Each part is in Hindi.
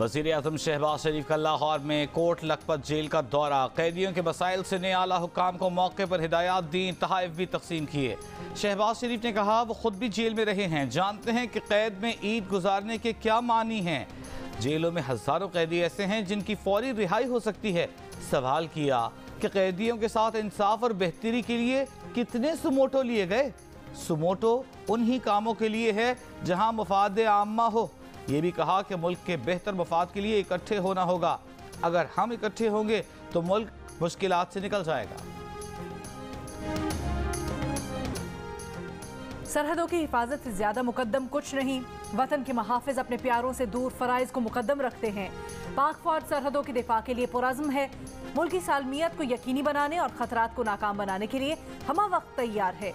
वज़ीर आज़म शहबाज शरीफ का लाहौर में कोट लखपत जेल का दौरा। कैदियों के मसाइल से नए आला हुक्काम को मौके पर हिदायत दी, तहाइफ भी तकसीम किए। शहबाज शरीफ ने कहा वो खुद भी जेल में रहे हैं, जानते हैं कि कैद में ईद गुजारने के क्या मानी हैं। जेलों में हज़ारों कैदी ऐसे हैं जिनकी फौरी रिहाई हो सकती है। सवाल किया कि कैदियों के साथ इंसाफ और बेहतरी के लिए कितने सुमोटो लिए गए। सुमोटो उन्हीं कामों के लिए है जहां मफाद आम्मा हो। ये भी कहा कि मुल्क के बेहतर मफाद के लिए इकट्ठे होना होगा। अगर हम इकट्ठे होंगे तो मुल्क मुश्किलात से निकल जाएगा। सरहदों की हिफाजत से ज्यादा मुकद्दम कुछ नहीं। वतन के महाफिज अपने प्यारों से दूर फराइज को मुकद्दम रखते हैं। पाक फौज सरहदों के दिफा के लिए पुरज़्म है। मुल्क की सालमियत को यकीनी बनाने और खतरात को नाकाम बनाने के लिए हमा वक्त तैयार है।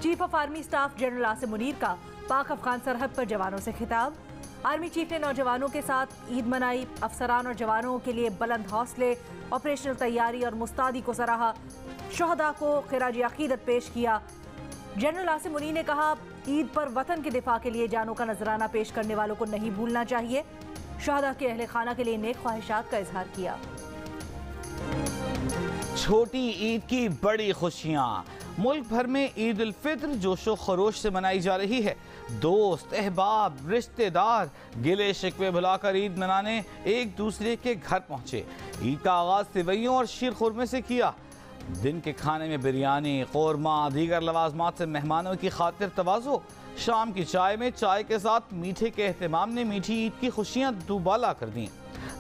Chief of army staff general Asim Munir का पाक अफगान सरहद पर जवानों से खिताब। आर्मी चीफ ने नौजवानों के साथ ईद मनाई। अफसरान और जवानों के लिए बुलंद हौसले, ऑपरेशनल तैयारी और मुस्तादी को सराहा। शहदा को खिराज अकीदत पेश किया। जनरल आसिम मुनीर ने कहा ईद पर वतन के दिफा के लिए जानों का नजराना पेश करने वालों को नहीं भूलना चाहिए। शहदा के अहले खाना के लिए नेक ख्वाहिशात का इजहार किया। छोटी ईद की बड़ी खुशियां। मुल्क भर में ईद उल फित्र जोशो खरोश से मनाई जा रही है। दोस्त, अहबाब, रिश्तेदार गिले शिकवे भुलाकर ईद मनाने एक दूसरे के घर पहुंचे। ईद का आगाज सेवइयों और शीर खुरमे से किया। दिन के खाने में बिरयानी, कौरमा, दीगर लवाजमात से मेहमानों की खातिर तवाज़ो। शाम की चाय में चाय के साथ मीठे के एहतमाम ने मीठी ईद की खुशियाँ दुबाला कर दी।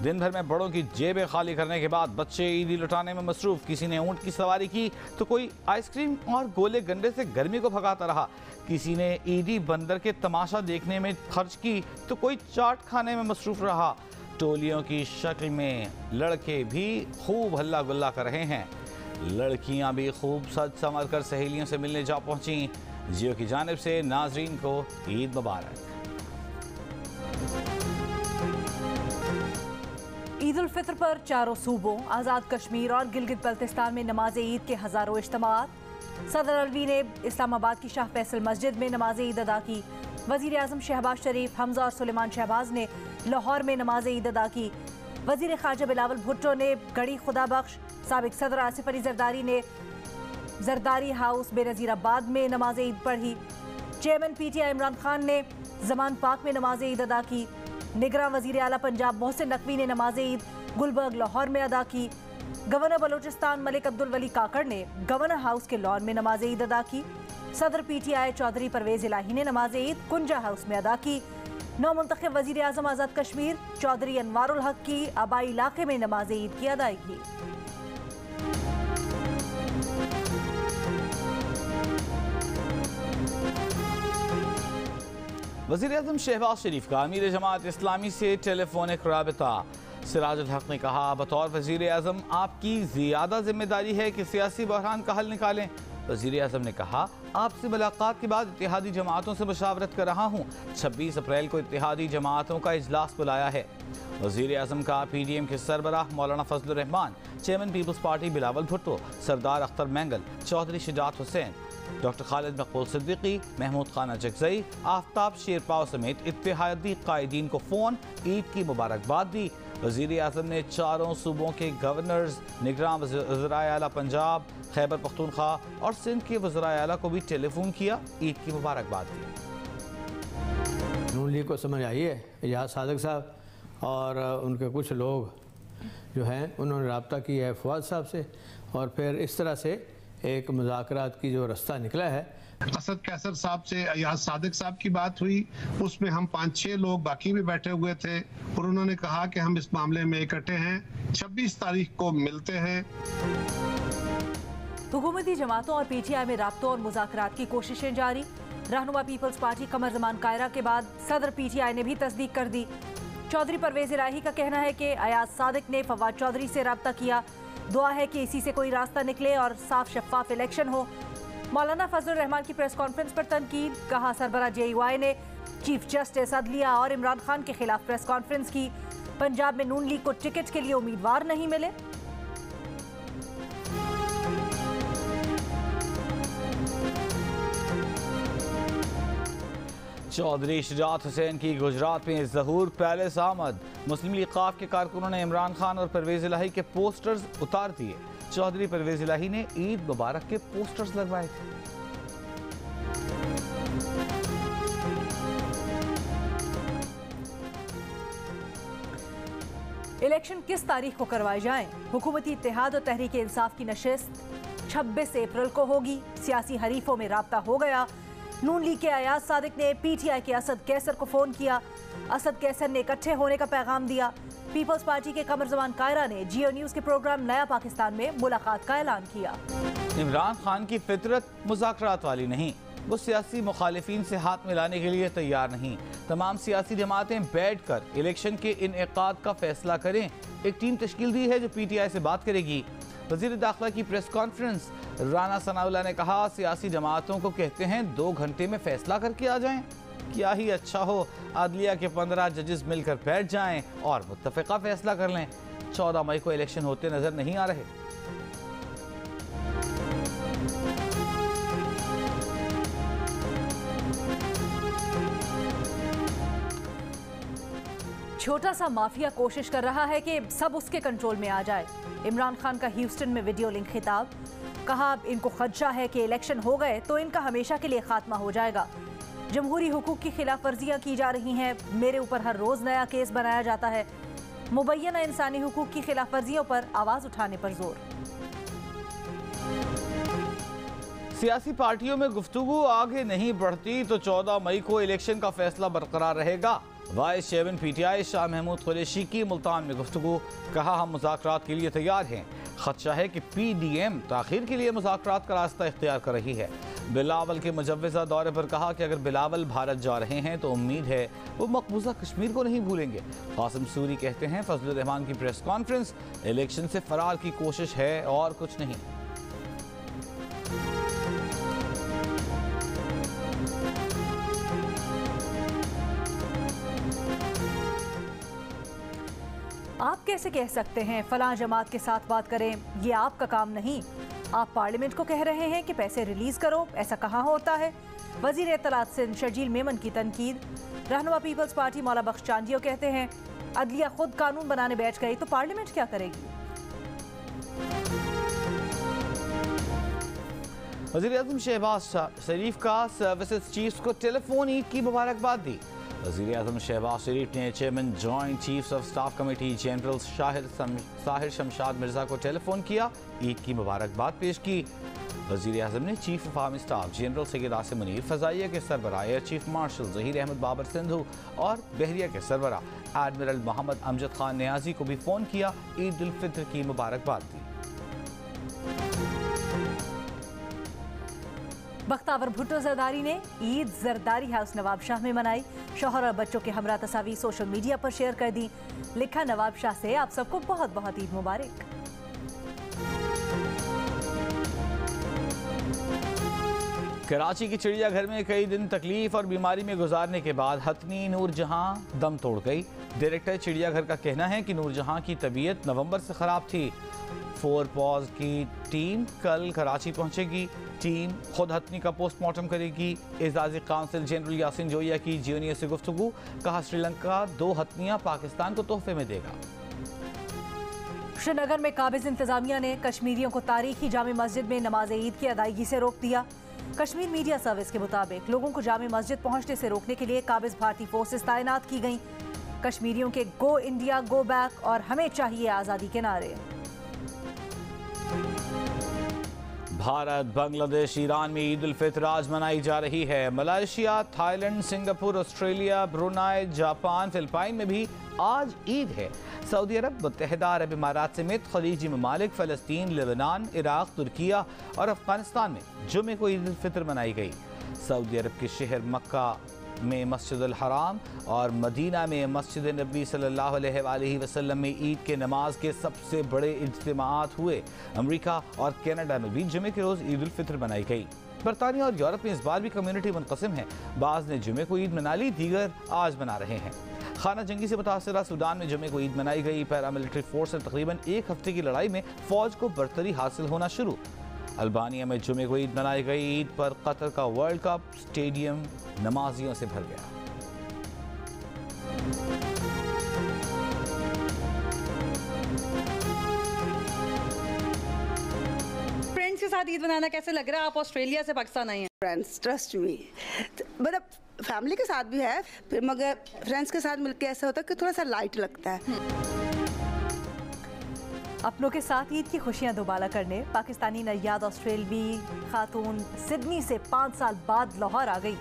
दिन भर में बड़ों की जेबें खाली करने के बाद बच्चे ईदी लुटाने में मसरूफ। किसी ने ऊँट की सवारी की तो कोई आइसक्रीम और गोले गंडे से गर्मी को भगाता रहा। किसी ने ईदी बंदर के तमाशा देखने में खर्च की तो कोई चाट खाने में मसरूफ रहा। टोलियों की शक्ल में लड़के भी खूब हल्ला गुल्ला कर रहे हैं। लड़कियां भी खूब सज संवर कर सहेलियों से मिलने जा पहुंची। जियो की जानिब से नाजरीन को ईद मुबारक। ईद उल फित्र पर चारों सूबों आज़ाद कश्मीर और गिलगित बल्तिस्तान में नमाज ईद के हज़ारों इज्तिमात। सदर अलवी ने इस्लामाबाद की शाह फैसल मस्जिद में नमाज ईद अदा की। वज़ीर आज़म शहबाज शरीफ, हमजा और सुलेमान शहबाज ने लाहौर में नमाज ईद अदा की। वज़ीर ख़ारजा बिलावल भुट्टो ने गढ़ी खुदा बख्श, साबिक सदर आसिफ अली जरदारी ने जरदारी हाउस बेनज़ीराबाद में नमाज ईद पढ़ी। चेयरमैन PTI इमरान खान ने जमान पाक में नमाज ईद अदा की। निगरान वज़ीर आला पंजाब मोहसिन नकवी ने नमाज ईद गुलबर्ग लाहौर में अदा की। गवर्नर बलोचिस्तान मलिक अब्दुल वली काकड़ ने गवर्नर हाउस के लॉन में नमाज ईद अदा की। सदर PTI चौधरी परवेज इलाही ने नमाज ईद कुंजा हाउस में अदा की। नौ मुंतखब वज़ीर आज़म आज़ाद कश्मीर चौधरी अनवारुल हक की आबाई इलाके में नमाज ईद की अदायगी। वज़ीर आज़म शहबाज शरीफ का अमीर जमात इस्लामी से टेलीफोनिक राबिता। सिराजुल हक ने कहा बतौर वज़ीर आज़म आपकी ज़्यादा जिम्मेदारी है कि सियासी बहरान का हल निकालें। वज़ीर आज़म ने कहा आपसे मुलाकात के बाद इत्तेहादी जमातों से मशावरत कर रहा हूँ। 26 अप्रैल को इत्तेहादी जमातों का इजलास बुलाया है। वज़ीर आज़म का PDM के सरबराह मौलाना Fazlur Rahman, chairman peoples party Bilawal Bhutto, Sardar Akhtar Mengal, Chaudhry Shujaat Hussain, doctor Khalid Maqbool Siddiqui, Mahmood Khan अजगज़ई, Aftab Sherpao समेत इत्तेहादी कायदीन को फ़ोन ईद की मुबारकबाद दी। वज़ीर आज़म ने चारों सूबों के गवर्नर्स, निगरान वज़राए आला पंजाब, खैबर पख्तूनख्वा और सिंध के वज़राए आला को भी टेलीफोन किया, ईद की मुबारकबाद दी। नून लीग को समझ आई है एजाज सादिक साहब और उनके कुछ लोग जो हैं उन्होंने रब्ता किया है फवाद साहब से और फिर इस तरह से एक मुज़ाकरात की जो रास्ता निकला है। असद कैसर साहब से अयाज सादिक साहब की बात हुई, उसमें हम 5-6 लोग बाकी भी बैठे हुए थे और उन्होंने कहा कि हम इस मामले में इकट्ठे हैं, 26 तारीख को मिलते हैं। हुकूमती जमातों और PTI में राब्तों और मुज़ाकरात की कोशिशें जारी। रहनुमा पीपल्स पार्टी कमर जमान कायरा के बाद सदर PTI ने भी तस्दीक कर दी। चौधरी परवेज इलाही का कहना है कि अयाज सादिक ने फवाद चौधरी से रब्ता किया। दुआ है कि इसी से कोई रास्ता निकले और साफ शफाफ इलेक्शन हो। मौलाना फजलुर रहमान की प्रेस कॉन्फ्रेंस पर तनकीद। कहा सरबरा JUI ने चीफ जस्टिस अदलिया और इमरान खान के खिलाफ प्रेस कॉन्फ्रेंस की। पंजाब में नून लीग को टिकट के लिए उम्मीदवार नहीं मिले। चौधरी शुजात हुसैन की गुजरात में ज़हूर पैलेस आमद। मुस्लिम लीग क़ाफ के कारकुनों ने इमरान खान और परवेज इलाही के पोस्टर्स उतार दिए। चौधरी परवेज इलाही ने ईद मुबारक के पोस्टर्स लगवाए थे। इलेक्शन किस तारीख को करवाए जाएं? हुकूमती इत्तेहाद और तहरीक इंसाफ की नशिस्त 26 अप्रैल को होगी। सियासी हरीफों में राब्ता हो गया। नून लीग के अयाज सादिक ने पीटीआई के असद कैसर को फोन किया। असद कैसर ने इकट्ठे होने का पैगाम दिया। पीपल्स पार्टी के कमर जमान कायरा ने जियो न्यूज के प्रोग्राम नया पाकिस्तान में मुलाकात का ऐलान किया। इमरान खान की फितरत मुज़ाकरात वाली नहीं, वो सियासी मुखालिफिन से हाथ मिलाने के लिए तैयार नहीं। तमाम सियासी जमातें बैठकर इलेक्शन के इनेकाद का फैसला करें। एक टीम तश्कील दी है जो पीटीआई से बात करेगी। वज़ीर दाखिला की प्रेस कॉन्फ्रेंस, राना सनाउल्लाह ने कहा सियासी जमातों को कहते हैं 2 घंटे में फैसला करके आ जाएं। क्या ही अच्छा हो अदलिया के 15 जजेस मिलकर बैठ जाएं और मुत्तफ़िका फैसला कर लें। 14 मई को इलेक्शन होते नजर नहीं आ रहे। छोटा सा माफिया कोशिश कर रहा है कि सब उसके कंट्रोल में आ जाए। इमरान खान का ह्यूस्टन में वीडियो लिंक खिताब, कहा इनको खदशा है कि इलेक्शन हो गए तो इनका हमेशा के लिए खात्मा हो जाएगा। जमहूरी हुकूक की खिलाफ वर्जियां की जा रही हैं, मेरे ऊपर हर रोज नया केस बनाया जाता है। मुबैना इंसानी हुकूक की खिलाफ वर्जियों पर आवाज उठाने पर जोर। सियासी पार्टियों में गुफ्तगू आगे नहीं बढ़ती तो 14 मई को इलेक्शन का फैसला बरकरार रहेगा। Vice chairman PTI Shah Mahmood Qureshi की मुल्तान में गुफ्तगू, कहा हम मुज़ाकरात के लिए तैयार हैं। खदशा है कि पीडीएम ताखीर के लिए मुज़ाकरात का रास्ता इख्तियार कर रही है। बिलावल के मुजव्वज़ा दौरे पर कहा कि अगर बिलावल भारत जा रहे हैं तो उम्मीद है वो मकबूजा कश्मीर को नहीं भूलेंगे। कासिम सूरी कहते हैं फजलुर रहमान की प्रेस कॉन्फ्रेंस, इलेक्शन से फरार की कोशिश है और कुछ नहीं। आप कैसे कह सकते हैं फलां जमात के साथ बात करें, ये आपका काम नहीं। आप पार्लियामेंट को कह रहे हैं कि पैसे रिलीज करो, ऐसा कहाँ होता है। वजीर इत्तलात सिंध शर्जील मेमन की तनकीद। रहनुमा पीपल्स पार्टी मौला बख्श चांदियो कहते हैं अदलिया खुद कानून बनाने बैठ गई तो पार्लियामेंट क्या करेगी। वज़ीर आज़म शहबाज शरीफ का सर्विसेज चीफ्स को टेलीफोन ईद की मुबारकबाद दी। वज़ीर आज़म शहबाज शरीफ ने chairman joint chiefs of staff committee general Sahir Shamshad Mirza को टेलीफोन किया, ईद की मुबारकबाद पेश की। वज़ीर आज़म ने chief of army staff general Syed Asim Munir, फ़ज़ाइया के सरबराह air chief marshal Zaheer Ahmed Babar Sidhu और बहरिया के सरबराह एडमिरल मोहम्मद अमजद खान नियाजी को भी फ़ोन किया, ईद उल फित्र की मुबारकबाद दी। बख्तावर भुट्टो जरदारी ने ईद जरदारी हाउस नवाबशाह में मनाई। शौहर और बच्चों के हमरा तस्वीर सोशल मीडिया पर शेयर कर दी। लिखा नवाबशाह से आप सबको बहुत बहुत ईद मुबारक। कराची की चिड़ियाघर में कई दिन तकलीफ और बीमारी में गुजारने के बाद हथनी नूरजहां दम तोड़ गई। डायरेक्टर चिड़ियाघर का कहना है कि नूरजहां की तबीयत नवंबर से खराब थी। 4 पॉज की टीम कल कराची पहुंचेगी। टीम खुद हथनी का पोस्टमार्टम करेगी। एजाजी काउंसिल जनरल यासिन जोया की जियो न्यूज़ से गुफ्तगू, कहा श्रीलंका 2 हथनियां पाकिस्तान को तोहफे में देगा। श्रीनगर में काबिज इंतजामिया ने कश्मीरियों को तारीखी जामे मस्जिद में नमाज ईद की अदायगी से रोक दिया। कश्मीर मीडिया सर्विस के मुताबिक लोगों को जामे मस्जिद पहुंचने से रोकने के लिए काबिज भारतीय फोर्सेस तैनात की गईं। कश्मीरियों के गो इंडिया गो बैक और हमें चाहिए आज़ादी के नारे। भारत, बांग्लादेश, ईरान में ईद उल फित्र आज मनाई जा रही है। Malaysia, Thailand, Singapore, Australia, Brunei, Japan, Philippine में भी आज ईद है। सऊदी अरब, मुत्तहिदा अरब इमारात समेत खलीजी ममालिक, फ़लस्तीन, लेबनान, इराक, तुर्किया और अफगानिस्तान में जुमे को ईद उल फित्र मनाई गई। सऊदी अरब के शहर मक्का में मस्जिद अल हराम और मदीना में मस्जिद नबी सल्लल्लाहु अलैहि वसल्लम में ईद के नमाज के सबसे बड़े इज्तिमात हुए। अमेरिका और कनाडा में भी जुमे के रोज़ ईद उल फित्र मनाई गई। बरतानिया और यूरोप में इस बार भी कम्युनिटी मुनक़सिम है। बाज़ ने जुमे को ईद मना ली, दीगर आज मना रहे हैं। खाना जंगी से मुतासरा सूडान में जुमे को ईद मनाई गई। पैरामिलिट्री फोर्स से तकरीबन 1 हफ्ते की लड़ाई में फ़ौज को बरतरी हासिल होना शुरू। अल्बानिया में जुमे को ईद मनाई गई। ईद पर कतर का वर्ल्ड कप स्टेडियम नमाजियों से भर गया। साथ ईद मनाना कैसे लग रहा है? आप ऑस्ट्रेलिया से पाकिस्तान आई हैं। फ्रेंड्स ट्रस्ट मी, मतलब फैमिली के साथ भी है, फिर मगर फ्रेंड्स के साथ मिलके ऐसा होता है कि थोड़ा सा लाइट लगता है। अपनों के साथ ईद की खुशियां दोबारा करने पाकिस्तानी नैयाद ऑस्ट्रेलवी खातून सिडनी से 5 साल बाद लाहौर आ गई।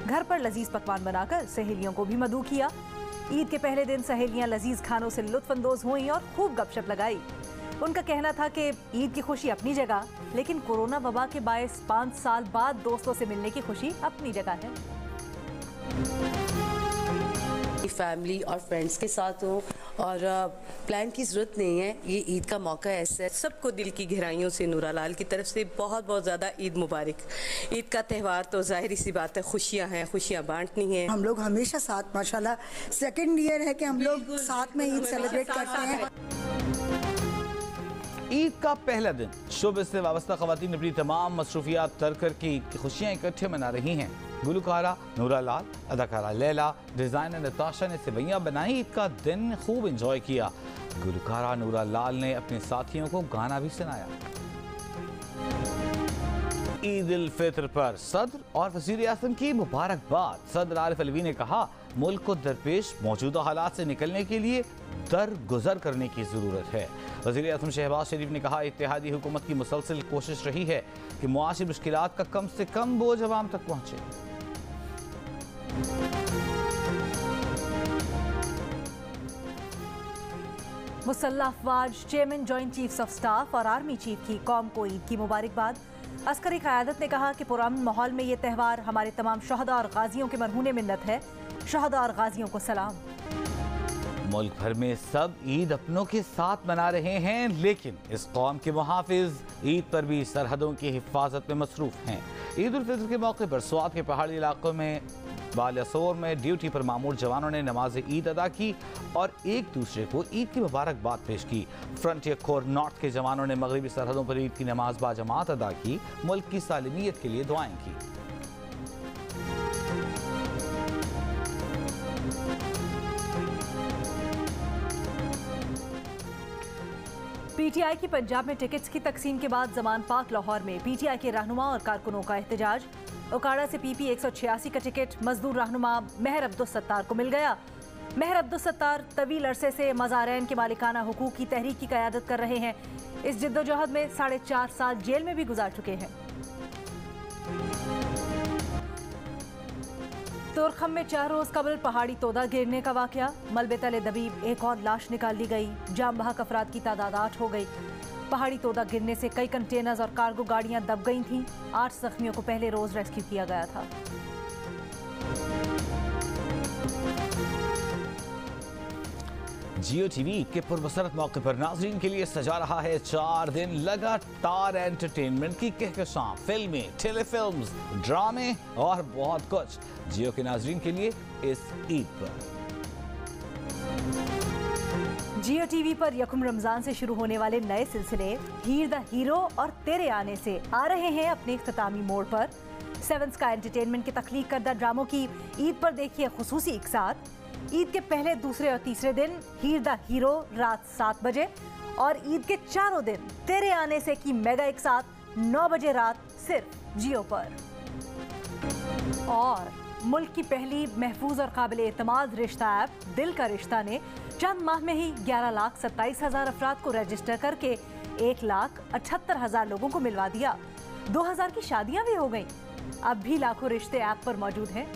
घर पर लजीज पकवान बनाकर सहेलियों को भी मदऊ किया। ईद के पहले दिन सहेलियां लजीज खानों से लुत्फानंदोज हुई और खूब गपशप लगाई। उनका कहना था कि ईद की खुशी अपनी जगह, लेकिन कोरोना वबा के बायस 5 साल बाद दोस्तों से मिलने की खुशी अपनी जगह है। फैमिली और फ्रेंड्स के साथ हो और प्लान की ज़रूरत नहीं है, ये ईद का मौका ऐसा है। सबको दिल की गहराइयों से नूरा लाल की तरफ से बहुत बहुत ज़्यादा ईद मुबारक। ईद का त्यौहार तो जाहिर सी बात है, खुशियाँ हैं, खुशियाँ बांटनी हैं। हम लोग हमेशा साथ, माशाल्लाह सेकंड ईयर है कि हम लोग साथ में ईद सेलिब्रेट करते हैं। ईद का पहला दिन शोबे से वाबस्ता खवातीन अपनी तमाम मसरूफियात तर्क करके ईद की खुशियाँ इकट्ठे मना रही हैं। गुलकारा नूरा लाल, अदाकारा लैला, डिज़ाइनर नताशा ने सेवैयाँ बनाई, ईद का दिन खूब इंजॉय किया। गुलकारा नूरा लाल ने अपने साथियों को गाना भी सुनाया। ईद उल फितर पर सदर और वज़ीर आज़म की मुबारकबाद। सदर आरिफ अलवी ने कहा, मुल्क को दरपेश मौजूदा हालात से निकलने के लिए दरगुजर करने की ज़रूरत है। वज़ीर आज़म शहबाज शरीफ ने कहा, इत्तेहादी हुकूमत की मुसलसल कोशिश रही है कि मुआशी मुश्किलात का कम से कम बोझ अवाम तक पहुँचे। मुसल्लह अफवाज, chairman joint chiefs of staff और आर्मी चीफ की कौम को ईद की मुबारकबाद। अस्करी क़यादत ने कहा कि पुरअमन माहौल में ये त्यौहार हमारे तमाम शहदा और गाजियों के मरहूने मिन्नत है। शहदा और गाजियों को सलाम। मुल्क भर में सब ईद अपनों के साथ मना रहे हैं, लेकिन इस कौम के मुहाफिज ईद पर भी सरहदों की हिफाजत में मसरूफ हैं। ईद उल फितर के मौके पर स्वात के पहाड़ी इलाकों में बालासोर में ड्यूटी पर मामूर जवानों ने नमाज ईद अदा की और एक दूसरे को ईद की मुबारकबाद पेश की। फ्रंटियर कोर नॉर्थ के जवानों ने मगरबी सरहदों पर ईद की नमाज बाजमात अदा की, मुल्क की सालिमियत के लिए दुआएं की। पीटीआई की पंजाब में टिकट्स की तकसीम के बाद जमान पाक लाहौर में पीटीआई के रहनुमा और कारकुनों का एहतजाज। उकाड़ा से पीपी 186 का टिकट मजदूर रहनुमा महर अब्दुल सत्तार को मिल गया। महर अब्दुल सत्तार तवील अरसे से मज़ारैन के मालिकाना हुकूक की तहरीक की क़यादत कर रहे हैं। इस जिद्दोजहद में 4.5 साल जेल में भी गुजार चुके हैं। तोरखम में 4 रोज कबल पहाड़ी तोदा गिरने का वाकया। मलबे तले दबी एक और लाश निकाल ली गई। जाम बहक अफराद की तादाद 8 हो गई। पहाड़ी तोदा गिरने से कई कंटेनर्स और कार्गो गाड़ियां दब गई थीं। 8 जख्मियों को पहले रोज रेस्क्यू किया गया था। जियो टीवी के पुरमसरत मौके पर नाजरीन के लिए सजा रहा है 4 दिन लगातार एंटरटेनमेंट की कहकशां, फिल्में, टेलीफिल्म्स, ड्रामे और बहुत कुछ जियो के नाजरीन के लिए इस ईद पर। जियो टीवी पर यकुम रमजान से शुरू होने वाले नए सिलसिले हीर द हीरो और तेरे आने से आ रहे हैं अपने इख्तितामी मोड़ पर। 7 स्काई एंटरटेनमेंट के तख्लीक करदा ड्रामों की ईद पर देखिए खुसूसी इकसार। ईद के पहले, दूसरे और तीसरे दिन हीर द हीरो रात 7 बजे और ईद के चारों दिन तेरे आने से की मेगा इकसार 9 बजे रात सिर्फ जियो पर। और मुल्क की पहली महफूज और काबिल एतमाद रिश्ता ऐप दिल का रिश्ता ने चंद माह में ही 11,27,000 अफराद को रजिस्टर करके 1,78,000 लोगों को मिलवा दिया। 2,000 की शादियां भी हो गईं। अब भी लाखों रिश्ते ऐप पर मौजूद हैं।